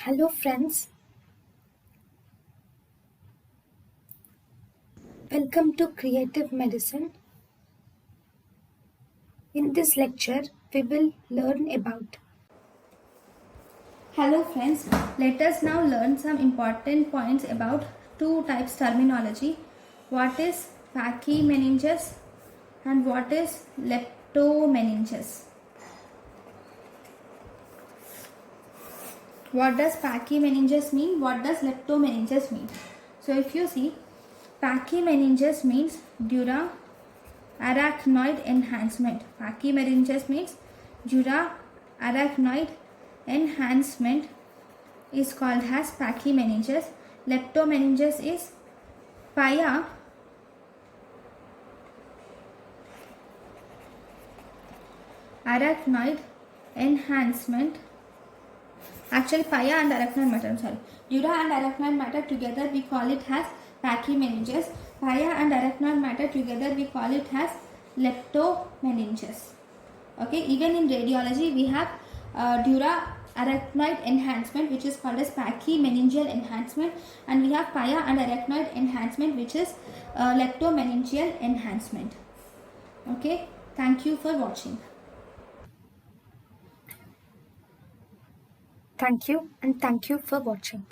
Hello friends, welcome to Creative Medicine. In this lecture, we will learn about. Hello friends, let us now learn some important points about two types terminology. What is pachymeninges and what is leptomeninges? What does pachymeninges mean? What does leptomeninges mean? So if you see, pachymeninges means dura arachnoid enhancement. Pachymeninges means dura arachnoid enhancement is called as pachymeninges. Leptomeninges is pia arachnoid enhancement. Actually, pia and arachnoid matter. Dura and arachnoid matter together we call it as pachymeninges. Pia and arachnoid matter together we call it as leptomeninges. Okay, even in radiology we have dura arachnoid enhancement which is called as pachymeningeal enhancement, and we have pia and arachnoid enhancement which is leptomeningeal enhancement. Okay, thank you for watching. Thank you and thank you for watching.